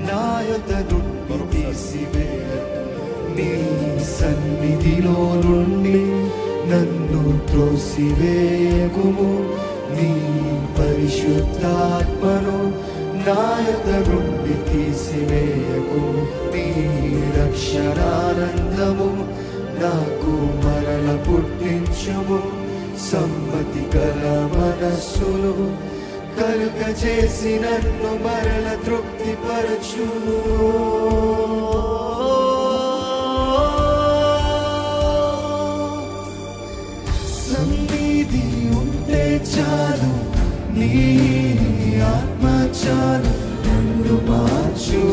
నా యొద్ద నుండి తీసివేయ. నీ సన్నిధిలో నుండి నన్ను త్రోసివేయకుము. నీ పరిశుద్ధాత్మను నా యొద్ద నుండి తీసివేయకుము. నీ రక్షణానందము నాకు మరల పుట్టించుము. సమ్మతి గల మనస్సును కలుగజేసి నన్ను మరల తృప్తిపరచుము. సన్నిధి ఉంటే చాలు, నీ ఆత్మ చాలు నన్ను మార్చు.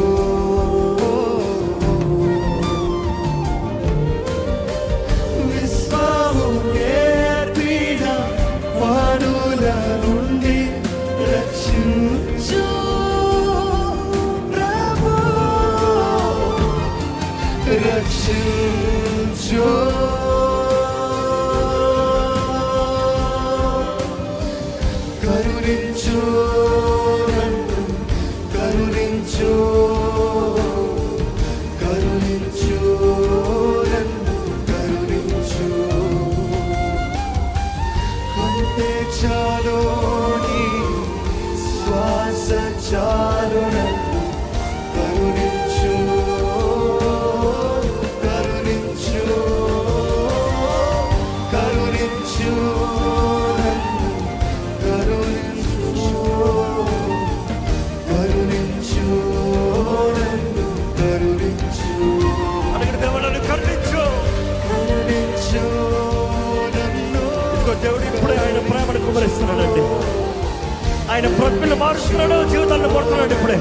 విశ్వాము నేర్పిన వాడుల నుండి రక్షించు ప్రభు, రక్షించు. కరుణించు నన్ను, కరుణించు, కరుణించు నన్ను, కరుణించు. అంతే చాలు, నీ శ్వాస చాలు నన్ను, కరుణించు, కరుణించు, కరుణించు నన్ను, కరుణించు, కరుణించు నన్ను, కరుణించు. అడిగిన దేవతలను కరుణించు, కరుణించు నన్ను. ఇదిగో దేవుడు ఇప్పుడే ఆయన ప్రేమను కుమరిస్తున్నాడండి. ఆయన ప్రకృతిని మారుస్తున్నాడు, జీవితాలను కొడుతున్నాడు ఇప్పుడే.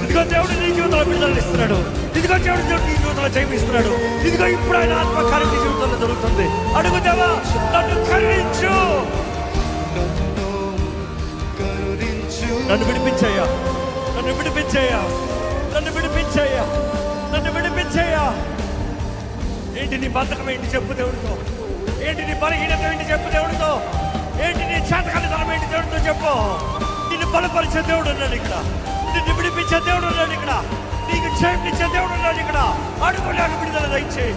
ఇదిగో దేవుడు నీ జీవితంలో విడుదల ఇస్తున్నాడు. ఇదిగో దేవుడు నీ జీవితంలో జయమిస్తున్నాడు. ఇదిగో ఇప్పుడు ఆయన ఆత్మకార్యం నీ జీవితంలో జరుగుతుంది. అడుగు దేవా, నన్ను కరుణించు, నన్ను కరుణించు. నన్ను విడిపించయ్యా, నన్ను విడిపించయ్యా, నన్ను విడిపించయ్యా, నన్ను విడిపించయ్యా. ఏంటి నీ బద్ధకం ఏంటి చెప్పు దేవుడితో. ఏంటి నీ బలహీనత ఏంటి చెప్పు దేవుడితో. ఏంటి నీ చేతకానితనం ఏంటి దేవుడితో చెప్పు. నిన్ను బలపరిచే దేవుడు ఉన్నాడు ఇక్కడ, నిన్ను విడిపించే దేవుడు ఉన్నాడు ఇక్కడ, నీకు క్షేమించే దేవుడు ఉన్నాడు ఇక్కడ. అడుగులాగా విడుదల దయచేయి.